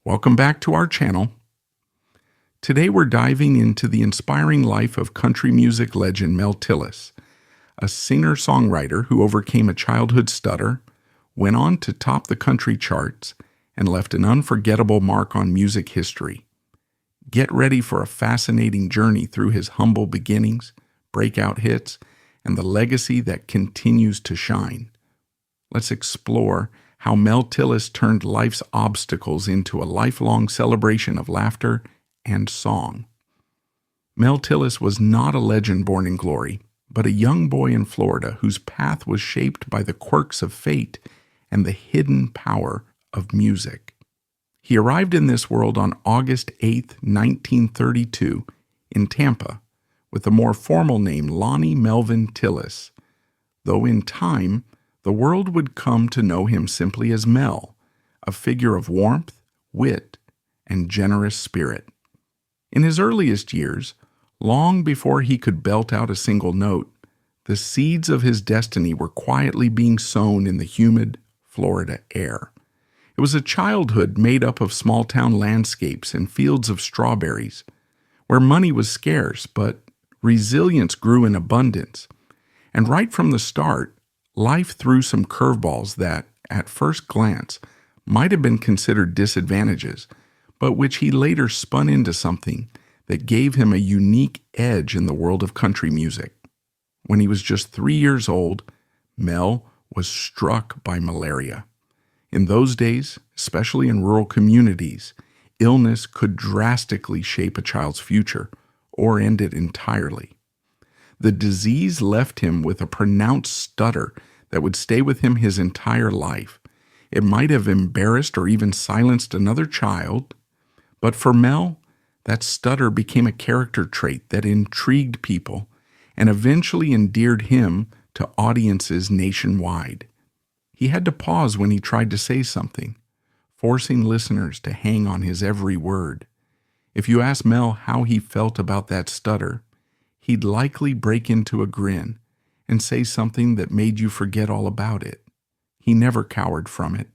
Welcome back to our channel. Today we're diving into the inspiring life of country music legend Mel Tillis, a singer-songwriter who overcame a childhood stutter, went on to top the country charts, and left an unforgettable mark on music history. Get ready for a fascinating journey through his humble beginnings, breakout hits, and the legacy that continues to shine. Let's explore how Mel Tillis turned life's obstacles into a lifelong celebration of laughter and song. Mel Tillis was not a legend born in glory, but a young boy in Florida whose path was shaped by the quirks of fate and the hidden power of music. He arrived in this world on August 8, 1932, in Tampa, with a more formal name, Lonnie Melvin Tillis, though in time, the world would come to know him simply as Mel, a figure of warmth, wit, and generous spirit. In his earliest years, long before he could belt out a single note, the seeds of his destiny were quietly being sown in the humid Florida air. It was a childhood made up of small-town landscapes and fields of strawberries, where money was scarce, but resilience grew in abundance. And right from the start, life threw some curveballs that, at first glance, might have been considered disadvantages, but which he later spun into something that gave him a unique edge in the world of country music. When he was just 3 years old, Mel was struck by malaria. In those days, especially in rural communities, illness could drastically shape a child's future or end it entirely. The disease left him with a pronounced stutter that would stay with him his entire life. It might have embarrassed or even silenced another child, but for Mel, that stutter became a character trait that intrigued people and eventually endeared him to audiences nationwide. He had to pause when he tried to say something, forcing listeners to hang on his every word. If you asked Mel how he felt about that stutter, he'd likely break into a grin and say something that made you forget all about it. He never cowered from it.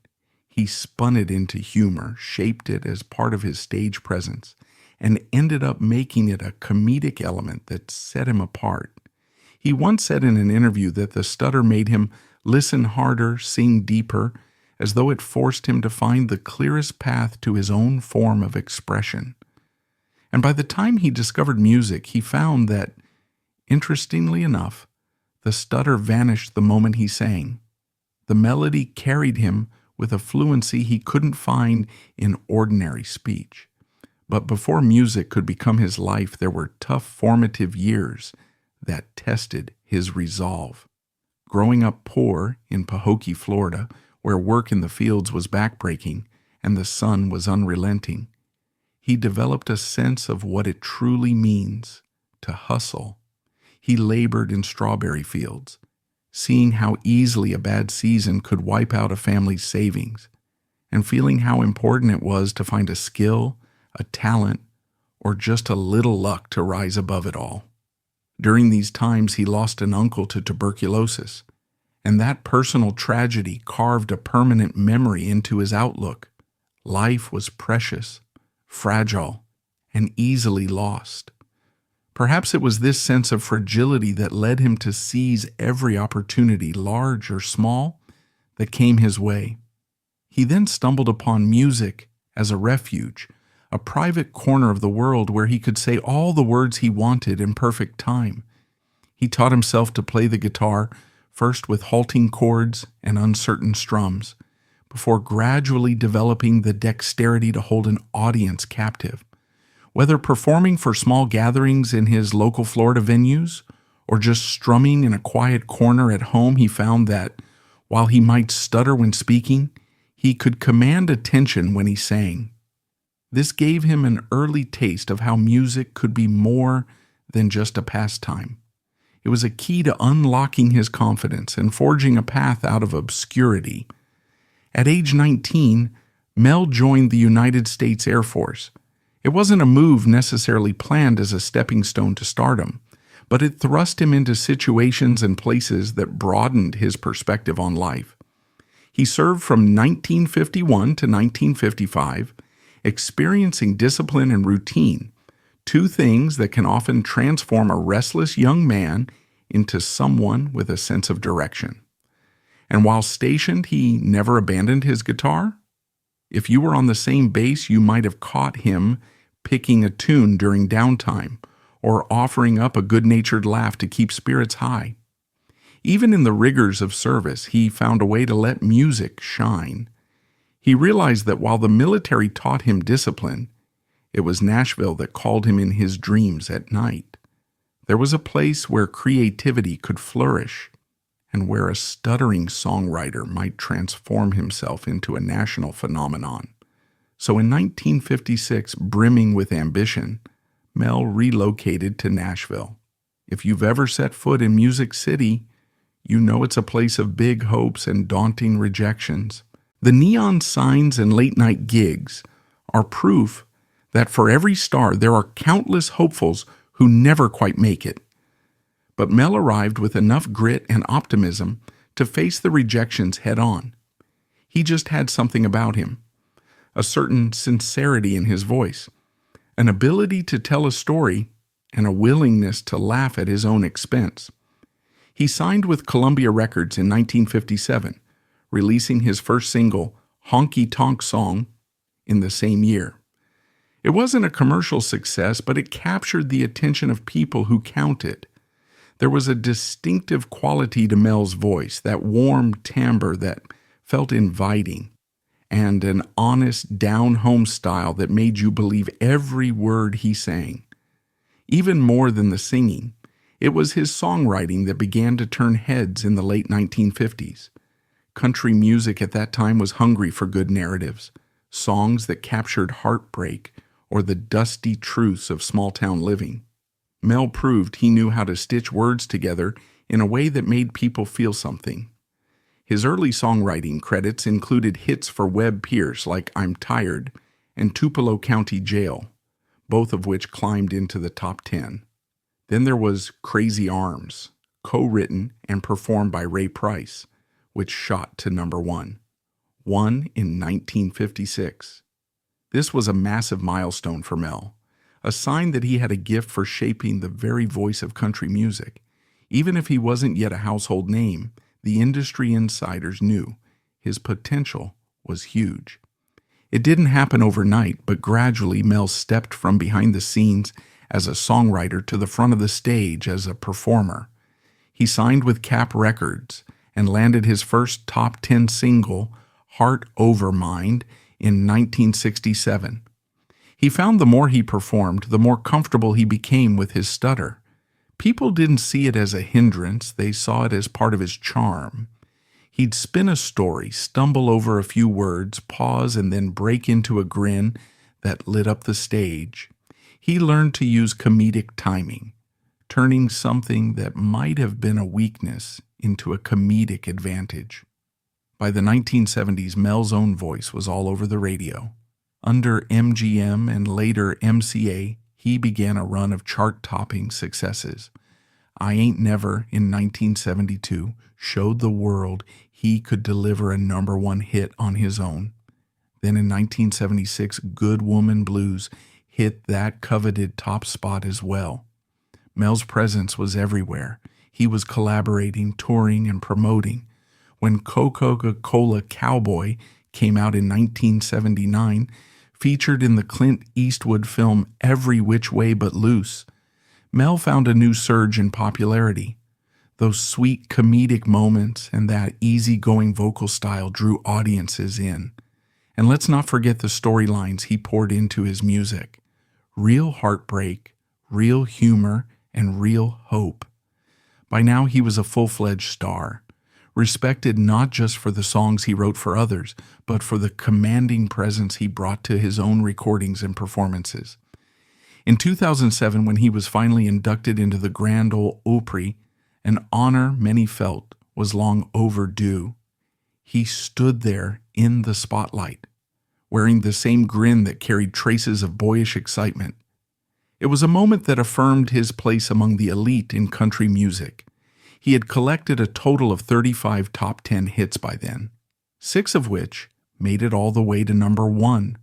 He spun it into humor, shaped it as part of his stage presence, and ended up making it a comedic element that set him apart. He once said in an interview that the stutter made him listen harder, sing deeper, as though it forced him to find the clearest path to his own form of expression. And by the time he discovered music, he found that, interestingly enough, the stutter vanished the moment he sang. The melody carried him with a fluency he couldn't find in ordinary speech. But before music could become his life, there were tough formative years that tested his resolve. Growing up poor in Pahokee, Florida, where work in the fields was backbreaking and the sun was unrelenting, he developed a sense of what it truly means to hustle. He labored in strawberry fields, seeing how easily a bad season could wipe out a family's savings, and feeling how important it was to find a skill, a talent, or just a little luck to rise above it all. During these times, he lost an uncle to tuberculosis, and that personal tragedy carved a permanent memory into his outlook. Life was precious, fragile, and easily lost. Perhaps it was this sense of fragility that led him to seize every opportunity, large or small, that came his way. He then stumbled upon music as a refuge, a private corner of the world where he could say all the words he wanted in perfect time. He taught himself to play the guitar, first with halting chords and uncertain strums, before gradually developing the dexterity to hold an audience captive. Whether performing for small gatherings in his local Florida venues or just strumming in a quiet corner at home, he found that, while he might stutter when speaking, he could command attention when he sang. This gave him an early taste of how music could be more than just a pastime. It was a key to unlocking his confidence and forging a path out of obscurity. At age 19, Mel joined the United States Air Force. It wasn't a move necessarily planned as a stepping stone to stardom, but it thrust him into situations and places that broadened his perspective on life. He served from 1951 to 1955 experiencing discipline and routine, two things that can often transform a restless young man into someone with a sense of direction. And while stationed, he never abandoned his guitar. If you were on the same bass, you might have caught him picking a tune during downtime or offering up a good-natured laugh to keep spirits high. Even in the rigors of service, he found a way to let music shine. He realized that while the military taught him discipline, it was Nashville that called him in his dreams at night. There was a place where creativity could flourish and where a stuttering songwriter might transform himself into a national phenomenon. So in 1956, brimming with ambition, Mel relocated to Nashville. If you've ever set foot in Music City, you know it's a place of big hopes and daunting rejections. The neon signs and late-night gigs are proof that for every star there are countless hopefuls who never quite make it. But Mel arrived with enough grit and optimism to face the rejections head-on. He just had something about him, a certain sincerity in his voice, an ability to tell a story, and a willingness to laugh at his own expense. He signed with Columbia Records in 1957, releasing his first single, Honky Tonk Song, in the same year. It wasn't a commercial success, but it captured the attention of people who counted. There was a distinctive quality to Mel's voice, that warm timbre that felt inviting, and an honest, down-home style that made you believe every word he sang. Even more than the singing, it was his songwriting that began to turn heads in the late 1950s. Country music at that time was hungry for good narratives, songs that captured heartbreak or the dusty truths of small-town living. Mel proved he knew how to stitch words together in a way that made people feel something. His early songwriting credits included hits for Webb Pierce like I'm Tired and Tupelo County Jail, both of which climbed into the top 10. Then there was Crazy Arms, co-written and performed by Ray Price, which shot to number 1 in 1956. This was a massive milestone for Mel, a sign that he had a gift for shaping the very voice of country music. Even if he wasn't yet a household name, the industry insiders knew his potential was huge. It didn't happen overnight, but gradually Mel stepped from behind the scenes as a songwriter to the front of the stage as a performer. He signed with Cap Records and landed his first top 10 single, Heart Over Mind, in 1967. He found the more he performed, the more comfortable he became with his stutter. People didn't see it as a hindrance, they saw it as part of his charm. He'd spin a story, stumble over a few words, pause, and then break into a grin that lit up the stage. He learned to use comedic timing, turning something that might have been a weakness into a comedic advantage. By the 1970s, Mel's own voice was all over the radio. Under MGM and later MCA, he began a run of chart-topping successes. I Ain't Never in 1972 showed the world he could deliver a number 1 hit on his own. Then in 1976, Good Woman Blues hit that coveted top spot as well. Mel's presence was everywhere. He was collaborating, touring, and promoting. When Coca-Cola Cowboy came out in 1979, featured in the Clint Eastwood film Every Which Way But Loose, Mel found a new surge in popularity. Those sweet comedic moments and that easygoing vocal style drew audiences in. And let's not forget the storylines he poured into his music. Real heartbreak, real humor, and real hope. By now he was a full-fledged star, respected not just for the songs he wrote for others, but for the commanding presence he brought to his own recordings and performances. In 2007, when he was finally inducted into the Grand Ole Opry, an honor many felt was long overdue, he stood there in the spotlight, wearing the same grin that carried traces of boyish excitement. It was a moment that affirmed his place among the elite in country music. He had collected a total of 35 top 10 hits by then, 6 of which made it all the way to number 1.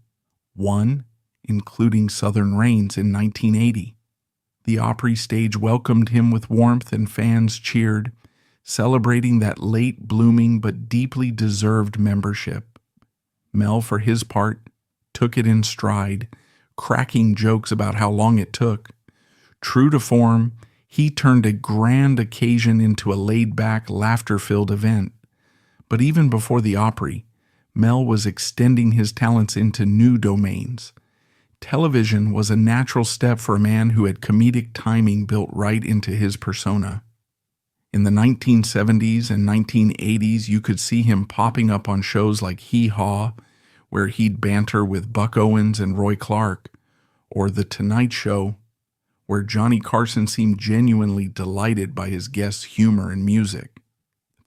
one including Southern Rains in 1980. The Opry stage welcomed him with warmth and fans cheered, celebrating that late-blooming but deeply deserved membership. Mel, for his part, took it in stride, cracking jokes about how long it took. True to form, he turned a grand occasion into a laid-back, laughter-filled event. But even before the Opry, Mel was extending his talents into new domains. Television was a natural step for a man who had comedic timing built right into his persona. In the 1970s and 1980s, you could see him popping up on shows like Hee Haw, where he'd banter with Buck Owens and Roy Clark, or The Tonight Show, where Johnny Carson seemed genuinely delighted by his guests' humor and music.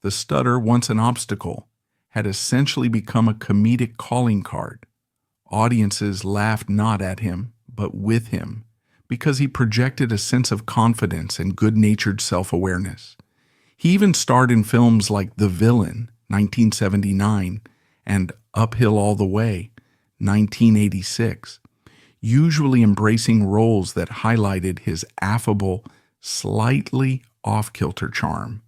The stutter, once an obstacle, had essentially become a comedic calling card. Audiences laughed not at him, but with him, because he projected a sense of confidence and good-natured self-awareness. He even starred in films like The Villain, 1979, and Uphill All the Way, 1986, usually embracing roles that highlighted his affable, slightly off-kilter charm.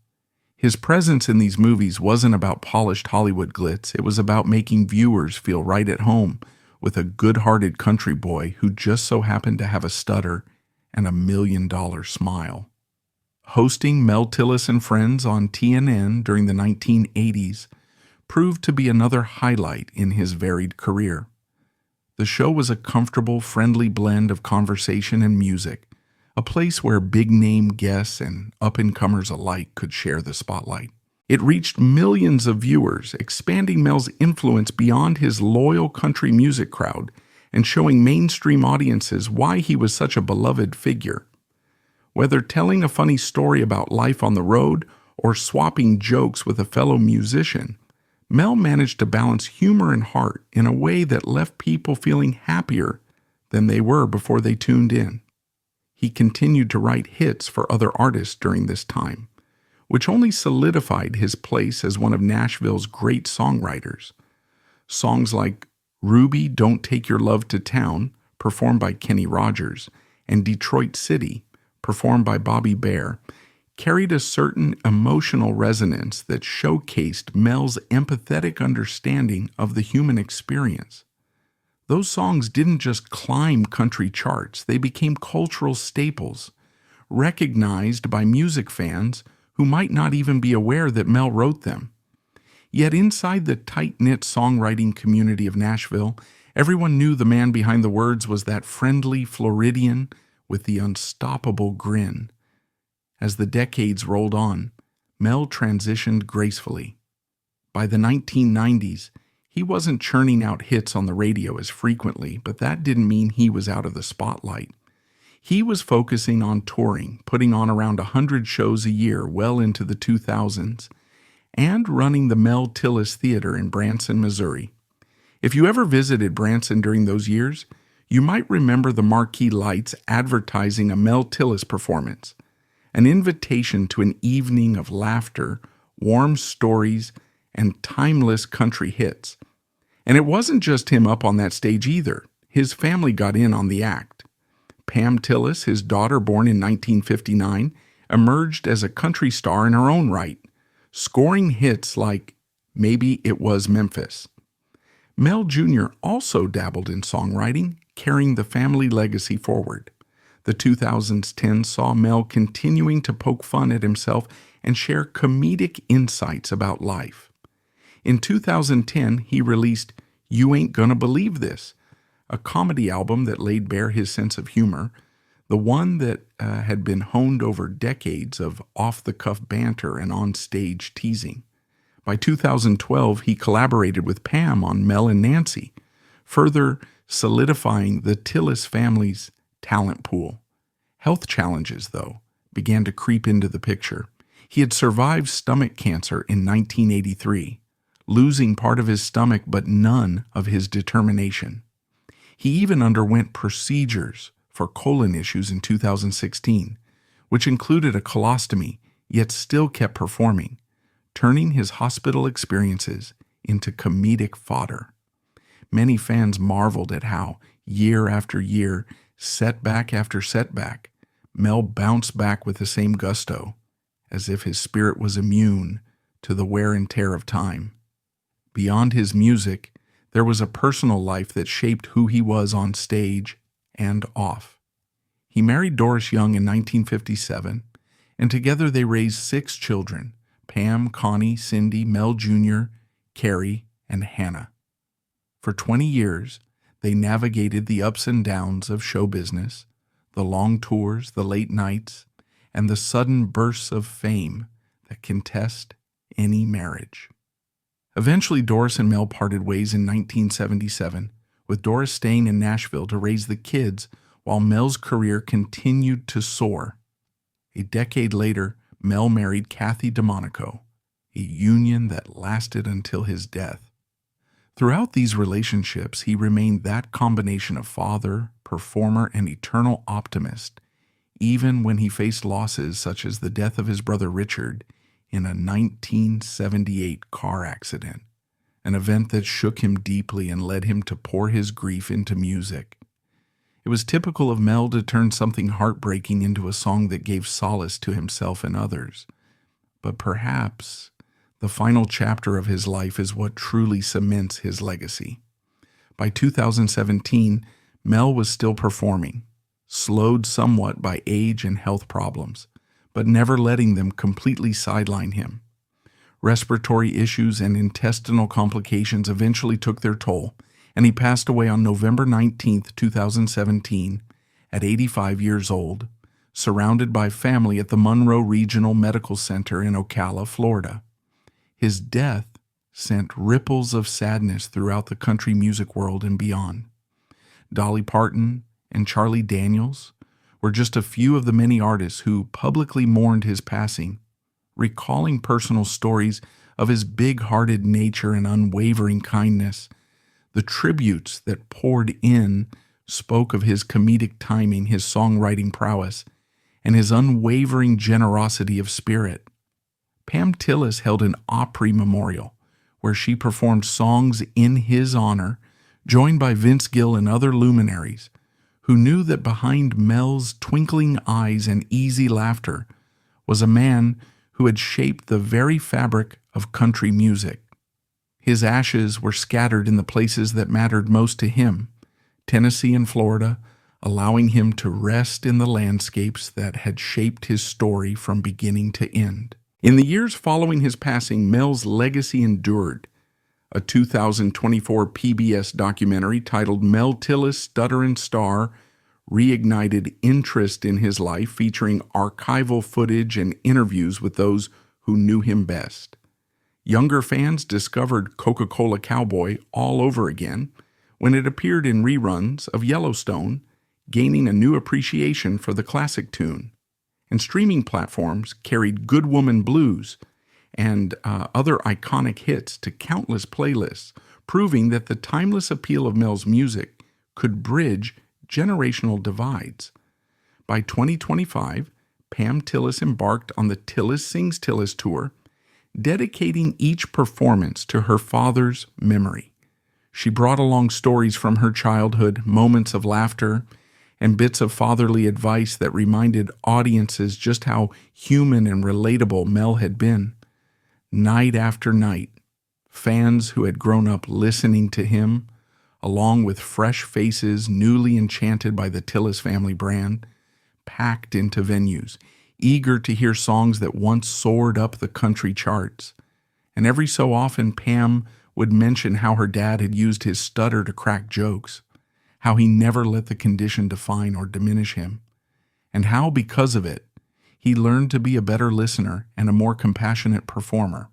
His presence in these movies wasn't about polished Hollywood glitz. It was about making viewers feel right at home with a good-hearted country boy who just so happened to have a stutter and $1 million smile. Hosting Mel Tillis and Friends on TNN during the 1980s proved to be another highlight in his varied career. The show was a comfortable, friendly blend of conversation and music, a place where big-name guests and up-and-comers alike could share the spotlight. It reached millions of viewers, expanding Mel's influence beyond his loyal country music crowd and showing mainstream audiences why he was such a beloved figure. Whether telling a funny story about life on the road or swapping jokes with a fellow musician, Mel managed to balance humor and heart in a way that left people feeling happier than they were before they tuned in. He continued to write hits for other artists during this time, which only solidified his place as one of Nashville's great songwriters. Songs like Ruby, Don't Take Your Love to Town, performed by Kenny Rogers, and Detroit City, performed by Bobby Bare, carried a certain emotional resonance that showcased Mel's empathetic understanding of the human experience. Those songs didn't just climb country charts, they became cultural staples, recognized by music fans who might not even be aware that Mel wrote them. Yet inside the tight-knit songwriting community of Nashville, everyone knew the man behind the words was that friendly Floridian with the unstoppable grin. As the decades rolled on, Mel transitioned gracefully. By the 1990s, he wasn't churning out hits on the radio as frequently, but that didn't mean he was out of the spotlight. He was focusing on touring, putting on around 100 shows a year well into the 2000s, and running the Mel Tillis Theater in Branson, Missouri. If you ever visited Branson during those years, you might remember the marquee lights advertising a Mel Tillis performance, an invitation to an evening of laughter, warm stories, and timeless country hits. And it wasn't just him up on that stage either. His family got in on the act. Pam Tillis, his daughter born in 1959, emerged as a country star in her own right, scoring hits like Maybe It Was Memphis. Mel Jr. also dabbled in songwriting, carrying the family legacy forward. The 2010s saw Mel continuing to poke fun at himself and share comedic insights about life. In 2010, he released You Ain't Gonna Believe This, a comedy album that laid bare his sense of humor, the one that had been honed over decades of off-the-cuff banter and on-stage teasing. By 2012, he collaborated with Pam on Mel and Nancy, further solidifying the Tillis family's talent pool. Health challenges, though, began to creep into the picture. He had survived stomach cancer in 1983, losing part of his stomach but none of his determination. He even underwent procedures for colon issues in 2016, which included a colostomy, yet still kept performing, turning his hospital experiences into comedic fodder. Many fans marveled at how, year after year, setback after setback, Mel bounced back with the same gusto, as if his spirit was immune to the wear and tear of time. Beyond his music, there was a personal life that shaped who he was on stage and off. He married Doris Young in 1957, and together they raised 6 children: Pam, Connie, Cindy, Mel Jr., Carrie, and Hannah. For 20 years, they navigated the ups and downs of show business, the long tours, the late nights, and the sudden bursts of fame that can test any marriage. Eventually, Doris and Mel parted ways in 1977, with Doris staying in Nashville to raise the kids while Mel's career continued to soar. A decade later, Mel married Kathy DeMonico, a union that lasted until his death. Throughout these relationships, he remained that combination of father, performer, and eternal optimist, even when he faced losses such as the death of his brother Richard in a 1978 car accident, an event that shook him deeply and led him to pour his grief into music. It was typical of Mel to turn something heartbreaking into a song that gave solace to himself and others. But perhaps the final chapter of his life is what truly cements his legacy. By 2017, Mel was still performing, slowed somewhat by age and health problems, but never letting them completely sideline him. Respiratory issues and intestinal complications eventually took their toll, and he passed away on November 19, 2017, at 85 years old, surrounded by family at the Monroe Regional Medical Center in Ocala, Florida. His death sent ripples of sadness throughout the country music world and beyond. Dolly Parton and Charlie Daniels were just a few of the many artists who publicly mourned his passing, recalling personal stories of his big-hearted nature and unwavering kindness. The tributes that poured in spoke of his comedic timing, his songwriting prowess, and his unwavering generosity of spirit. Pam Tillis held an Opry memorial where she performed songs in his honor, joined by Vince Gill and other luminaries who knew that behind Mel's twinkling eyes and easy laughter was a man who had shaped the very fabric of country music. His ashes were scattered in the places that mattered most to him, Tennessee and Florida, allowing him to rest in the landscapes that had shaped his story from beginning to end. In the years following his passing, Mel's legacy endured. A 2024 PBS documentary titled Mel Tillis, Stutter and Star reignited interest in his life, featuring archival footage and interviews with those who knew him best. Younger fans discovered Coca-Cola Cowboy all over again when it appeared in reruns of Yellowstone, gaining a new appreciation for the classic tune. And streaming platforms carried Good Woman Blues and other iconic hits to countless playlists, proving that the timeless appeal of Mel's music could bridge generational divides. By 2025, Pam Tillis embarked on the Tillis Sings Tillis tour, dedicating each performance to her father's memory. She brought along stories from her childhood, moments of laughter, and bits of fatherly advice that reminded audiences just how human and relatable Mel had been. Night after night, fans who had grown up listening to him, along with fresh faces newly enchanted by the Tillis family brand, packed into venues, eager to hear songs that once soared up the country charts. And every so often, Pam would mention how her dad had used his stutter to crack jokes, how he never let the condition define or diminish him, and how, because of it, he learned to be a better listener and a more compassionate performer.